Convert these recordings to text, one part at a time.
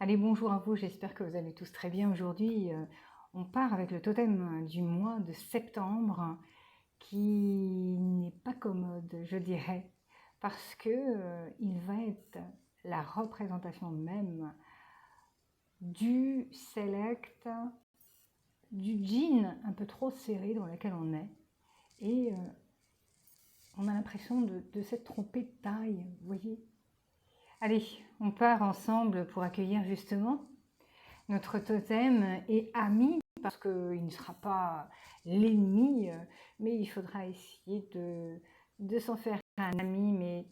Allez, bonjour à vous, j'espère que vous allez tous très bien. Aujourd'hui, on part avec le totem du mois de septembre qui n'est pas commode, je dirais, parce que il va être la représentation même du select, du jean un peu trop serré dans lequel on est. Et on a l'impression de s'être trompé de taille, vous voyez. Allez, on part ensemble pour accueillir justement notre totem et ami, parce qu'il ne sera pas l'ennemi, mais il faudra essayer de s'en faire un ami, mais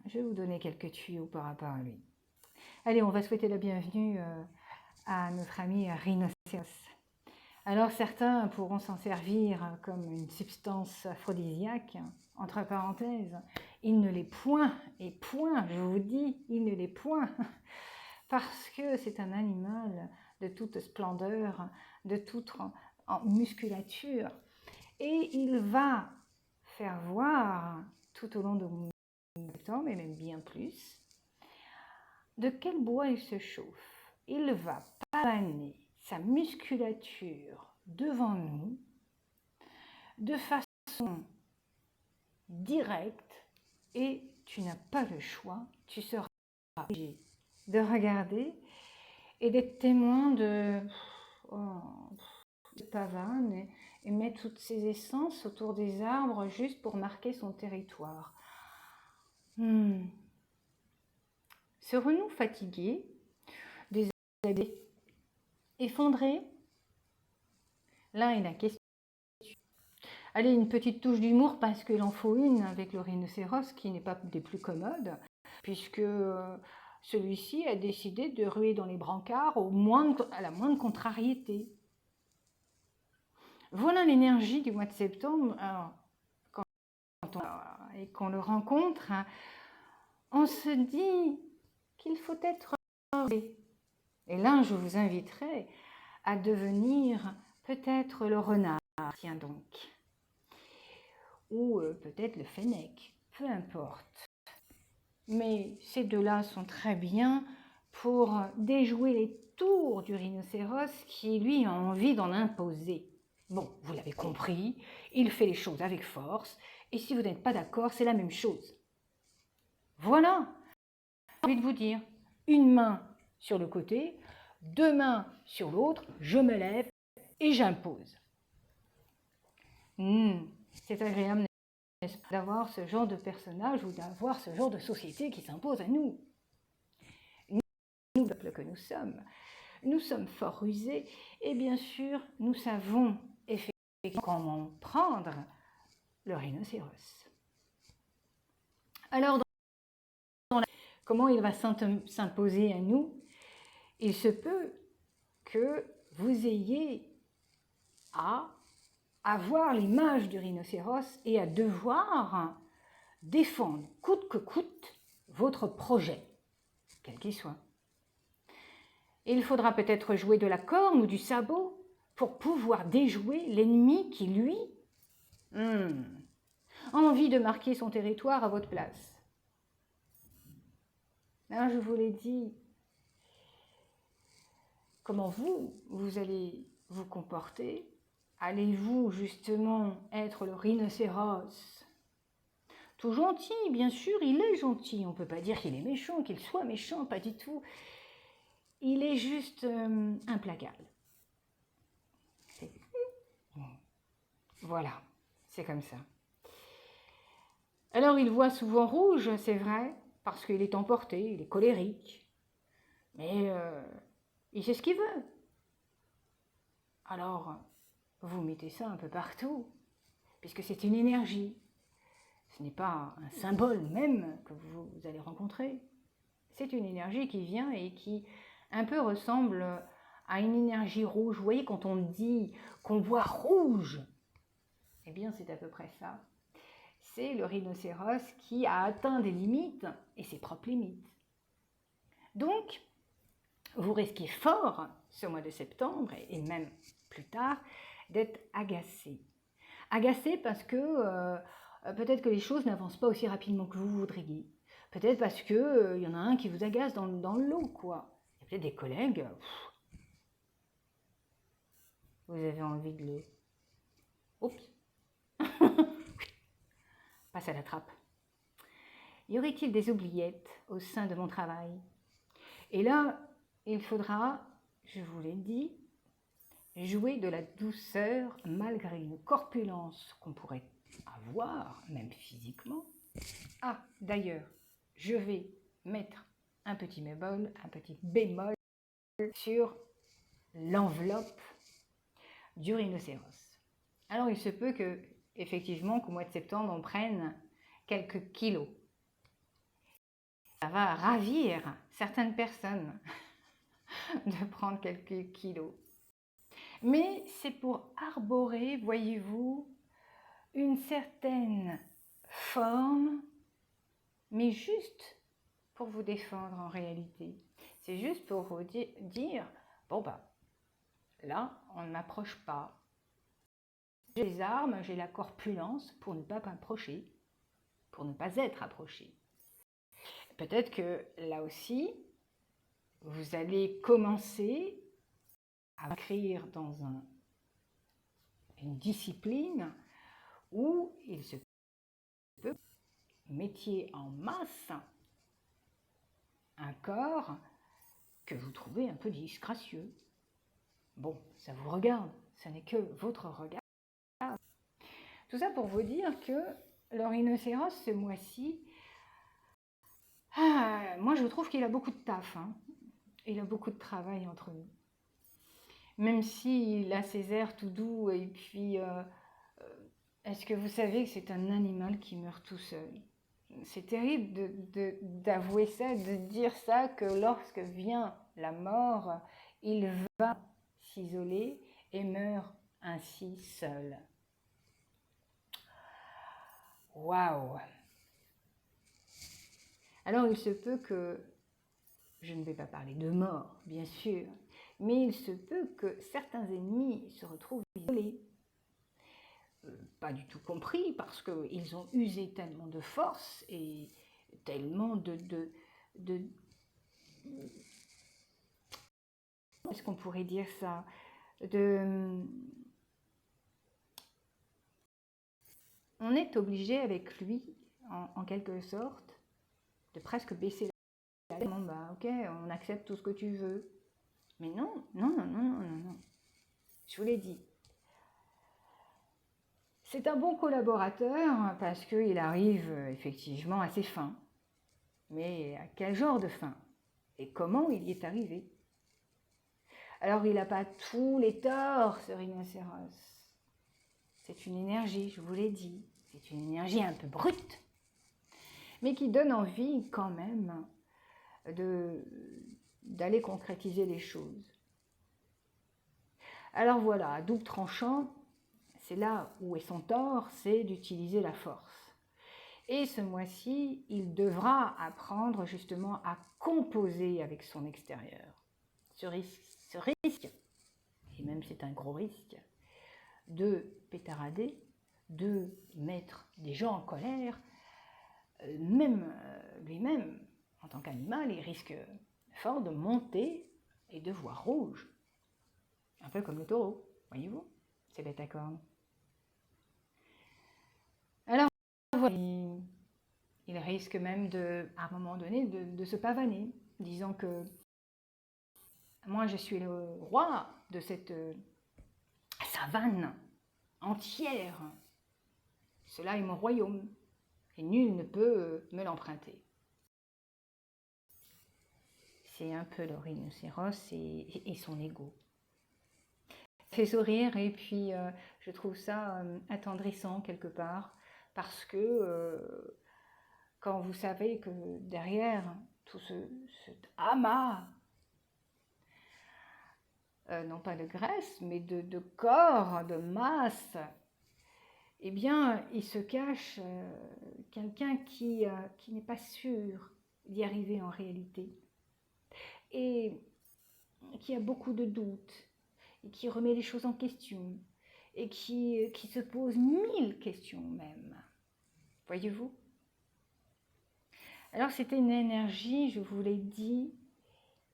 je vais vous donner quelques tuyaux par rapport à lui. Allez, on va souhaiter la bienvenue à notre ami Rhinocéros. Alors certains pourront s'en servir comme une substance aphrodisiaque, entre parenthèses, il ne l'est point, et point, je vous dis, il ne l'est point, parce que c'est un animal de toute splendeur, de toute en musculature, et il va faire voir tout au long de septembre, et même bien plus, de quel bois il se chauffe. Il va pavaner sa musculature devant nous de façon directe, et tu n'as pas le choix, tu seras obligé de regarder et d'être témoin de pavane et mettre toutes ses essences autour des arbres juste pour marquer son territoire. Serons-nous fatigués, déshabillés, effondrés? Là est la question. Allez, une petite touche d'humour parce qu'il en faut une avec le rhinocéros qui n'est pas des plus commodes, puisque celui-ci a décidé de ruer dans les brancards à la moindre contrariété. Voilà l'énergie du mois de septembre. Alors, et qu'on le rencontre, on se dit qu'il faut être heureux. Et là, je vous inviterai à devenir peut-être le renard, tiens donc, ou peut-être le fennec, peu importe. Mais ces deux-là sont très bien pour déjouer les tours du rhinocéros qui, lui, a envie d'en imposer. Bon, vous l'avez compris, il fait les choses avec force, et si vous n'êtes pas d'accord, c'est la même chose. Voilà, j'ai envie de vous dire, une main sur le côté, deux mains sur l'autre, je me lève et j'impose. C'est agréable d'avoir ce genre de personnage ou d'avoir ce genre de société qui s'impose à nous. Nous, peuple que nous sommes fort rusés et bien sûr, nous savons effectivement comment prendre le rhinocéros. Alors, comment il va s'imposer à nous? Il se peut que vous ayez à avoir l'image du rhinocéros et à devoir défendre coûte que coûte votre projet, quel qu'il soit. Et il faudra peut-être jouer de la corne ou du sabot pour pouvoir déjouer l'ennemi qui, lui, a envie de marquer son territoire à votre place. Là, je vous l'ai dit, comment vous allez vous comporter? Allez-vous justement être le rhinocéros? Tout gentil, bien sûr, il est gentil. On ne peut pas dire qu'il est méchant, qu'il soit méchant, pas du tout. Il est juste implacable. Voilà, c'est comme ça. Alors il voit souvent rouge, c'est vrai, parce qu'il est emporté, il est colérique. Mais il sait ce qu'il veut. Alors, vous mettez ça un peu partout, puisque c'est une énergie. Ce n'est pas un symbole même que vous allez rencontrer. C'est une énergie qui vient et qui un peu ressemble à une énergie rouge. Vous voyez, quand on dit qu'on voit rouge, eh bien c'est à peu près ça. C'est le rhinocéros qui a atteint des limites et ses propres limites. Donc, vous risquez fort, ce mois de septembre et même plus tard, d'être agacé. Agacé parce que peut-être que les choses n'avancent pas aussi rapidement que vous voudriez. Peut-être parce que y en a un qui vous agace dans le lot, quoi. Il y a peut-être des collègues, vous avez envie de le... Oups, passe à la trappe. Y aurait-il des oubliettes au sein de mon travail? Et là, il faudra, je vous l'ai dit, jouer de la douceur malgré une corpulence qu'on pourrait avoir, même physiquement. Ah, d'ailleurs, je vais mettre un petit bémol sur l'enveloppe du rhinocéros. Alors, il se peut que, effectivement, qu'au mois de septembre, on prenne quelques kilos. Ça va ravir certaines personnes de prendre quelques kilos. Mais c'est pour arborer, voyez-vous, une certaine forme, mais juste pour vous défendre en réalité. C'est juste pour vous dire, bon bah, là, on ne m'approche pas. J'ai les armes, j'ai la corpulence pour ne pas m'approcher, pour ne pas être approché. Peut-être que là aussi, vous allez commencer à écrire dans une discipline où il se peut mettiez en masse un corps que vous trouvez un peu disgracieux. Bon, ça vous regarde, ce n'est que votre regard. Tout ça pour vous dire que le rhinocéros, ce mois-ci, moi je trouve qu'il a beaucoup de taf, hein. Il a beaucoup de travail entre nous. Même s'il a ses airs tout doux, et puis, est-ce que vous savez que c'est un animal qui meurt tout seul? C'est terrible d'avouer ça, de dire ça, que lorsque vient la mort, il va s'isoler et meurt ainsi seul. Waouh! Alors il se peut que, je ne vais pas parler de mort, bien sûr, mais il se peut que certains ennemis se retrouvent isolés. Pas du tout compris, parce qu'ils ont usé tellement de force et tellement est-ce qu'on pourrait dire ça, on est obligé avec lui, en quelque sorte, de presque baisser la tête. Bon, bah, ok, on accepte tout ce que tu veux. Mais non, non, non, non, non, non, non. Je vous l'ai dit. C'est un bon collaborateur parce qu'il arrive effectivement à ses fins. Mais à quel genre de fin? Et comment il y est arrivé? Alors il n'a pas tous les torts, ce rhinocéros. C'est une énergie, je vous l'ai dit. C'est une énergie un peu brute, mais qui donne envie quand même d'aller concrétiser les choses. Alors voilà, à double tranchant, c'est là où est son tort, c'est d'utiliser la force. Et ce mois-ci, il devra apprendre justement à composer avec son extérieur. Ce risque, et même c'est un gros risque, de pétarader, de mettre des gens en colère, même lui-même, en tant qu'animal, il risque fort de monter et de voir rouge. Un peu comme le taureau, voyez-vous, c'est bête à cornes. Alors, voilà, il risque même, à un moment donné, de se pavaner, disant que moi, je suis le roi de cette savane entière. Cela est mon royaume, et nul ne peut me l'emprunter. C'est un peu le rhinocéros et son ego. Ça fait sourire, et puis je trouve ça attendrissant quelque part, parce que quand vous savez que derrière tout cet amas, non pas de graisse, mais de corps, de masse, eh bien, il se cache quelqu'un qui n'est pas sûr d'y arriver en réalité, et qui a beaucoup de doutes, et qui remet les choses en question, et qui se pose 1000 questions même. Voyez-vous? Alors c'était une énergie, je vous l'ai dit,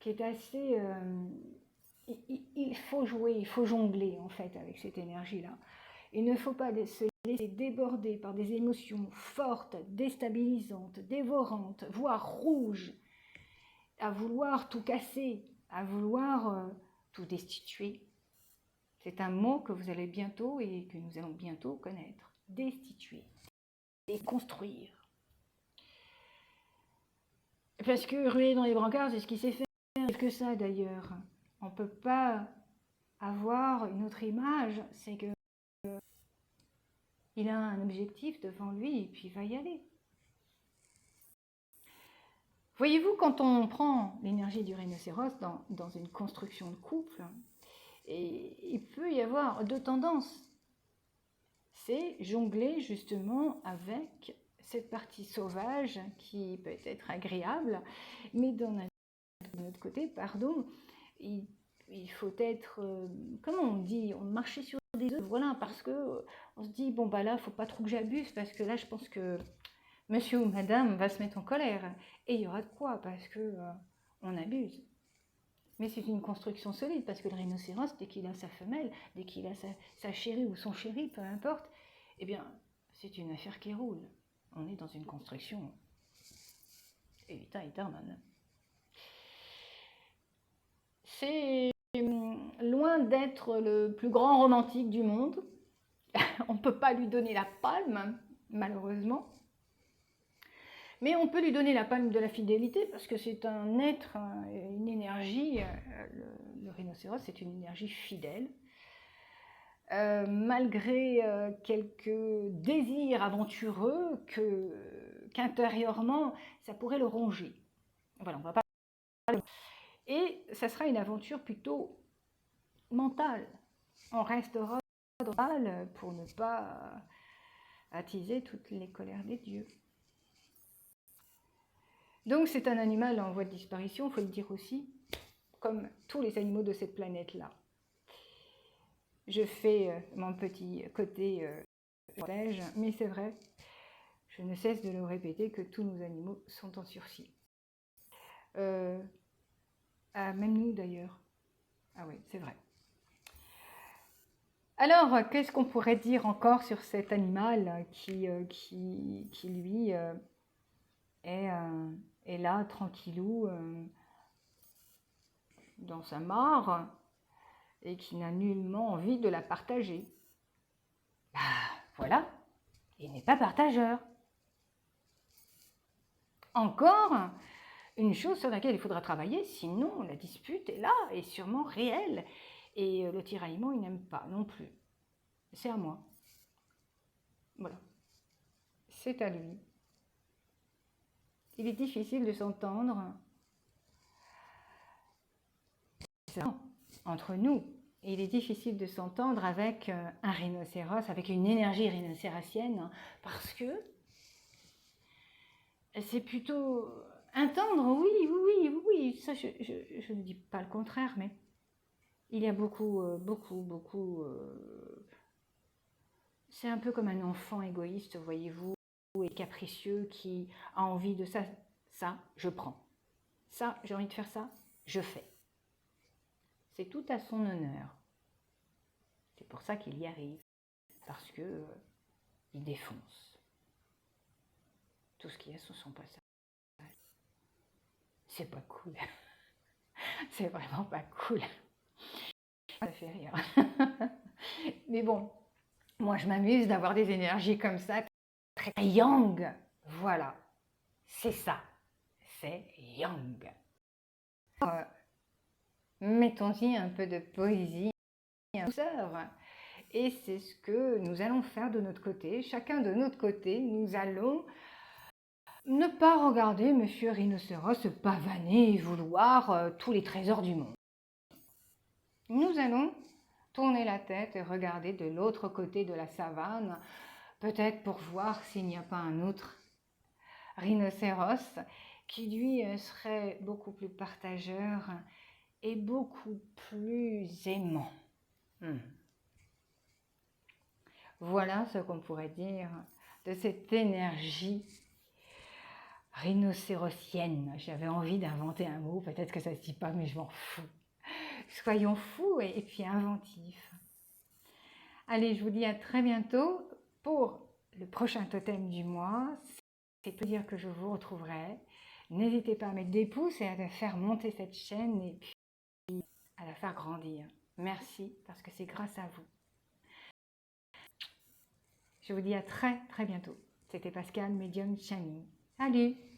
qui est assez... il faut jouer, il faut jongler en fait avec cette énergie-là. Il ne faut pas se laisser déborder par des émotions fortes, déstabilisantes, dévorantes, voire rouges, à vouloir tout casser, à vouloir tout destituer. C'est un mot que vous allez bientôt et que nous allons bientôt connaître. Destituer, déconstruire. Parce que ruer dans les brancards, c'est ce qui s'est fait. Que ça d'ailleurs. On ne peut pas avoir une autre image, c'est que il a un objectif devant lui et puis il va y aller. Voyez-vous, quand on prend l'énergie du rhinocéros dans une construction de couple, et il peut y avoir deux tendances. C'est jongler justement avec cette partie sauvage qui peut être agréable, mais d'un autre côté, pardon, il faut être, comment on dit, on marchait sur des œufs, voilà, parce que on se dit, bon bah là, il ne faut pas trop que j'abuse, parce que là, je pense que monsieur ou madame va se mettre en colère, et il y aura de quoi, parce que on abuse. Mais c'est une construction solide, parce que le rhinocéros, dès qu'il a sa femelle, dès qu'il a sa chérie ou son chéri, peu importe, eh bien, c'est une affaire qui roule. On est dans une construction vita aeternam. C'est loin d'être le plus grand romantique du monde. On ne peut pas lui donner la palme, malheureusement. Mais on peut lui donner la palme de la fidélité, parce que c'est un être, une énergie, le rhinocéros, c'est une énergie fidèle. Malgré quelques désirs aventureux qu'intérieurement, ça pourrait le ronger. Voilà, on va pas... Et ça sera une aventure plutôt mentale. On restera mental pour ne pas attiser toutes les colères des dieux. Donc c'est un animal en voie de disparition, il faut le dire aussi, comme tous les animaux de cette planète-là. Je fais mon petit côté belge, mais c'est vrai, je ne cesse de le répéter que tous nos animaux sont en sursis. Même nous d'ailleurs. Ah oui, c'est vrai. Alors, qu'est-ce qu'on pourrait dire encore sur cet animal qui lui, est là, tranquillou, dans sa mare, et qui n'a nullement envie de la partager? Bah, voilà, il n'est pas partageur. Encore une chose sur laquelle il faudra travailler, sinon la dispute est là, est sûrement réelle, et le tiraillement, il n'aime pas non plus. C'est à moi. Voilà. C'est à lui. Il est difficile de s'entendre entre nous. Il est difficile de s'entendre avec un rhinocéros, avec une énergie rhinocérassienne, parce que c'est plutôt un tendre, oui, ça je ne dis pas le contraire, mais il y a beaucoup, c'est un peu comme un enfant égoïste, voyez-vous, et capricieux qui a envie de ça, je prends. Ça, j'ai envie de faire ça, je fais. C'est tout à son honneur. C'est pour ça qu'il y arrive, parce que il défonce tout ce qu'il y a sur son passage. C'est pas cool. C'est vraiment pas cool. Ça fait rire. Mais bon, moi je m'amuse d'avoir des énergies comme ça, très yang. Voilà, c'est ça. C'est yang. Mettons-y un peu de poésie, en douceur. Et c'est ce que nous allons faire de notre côté. Chacun de notre côté, nous allons ne pas regarder Monsieur Rhinocéros se pavaner et vouloir tous les trésors du monde. Nous allons tourner la tête et regarder de l'autre côté de la savane, peut-être pour voir s'il n'y a pas un autre rhinocéros qui lui serait beaucoup plus partageur et beaucoup plus aimant. Voilà ce qu'on pourrait dire de cette énergie rhinocérosienne. J'avais envie d'inventer un mot, peut-être que ça ne se dit pas, mais je m'en fous. Soyons fous et puis inventifs. Allez, je vous dis à très bientôt pour le prochain totem du mois. C'est pour dire que je vous retrouverai. N'hésitez pas à mettre des pouces et à faire monter cette chaîne et puis à la faire grandir. Merci, parce que c'est grâce à vous. Je vous dis à très bientôt. C'était Pascal, médium Chani. Salut!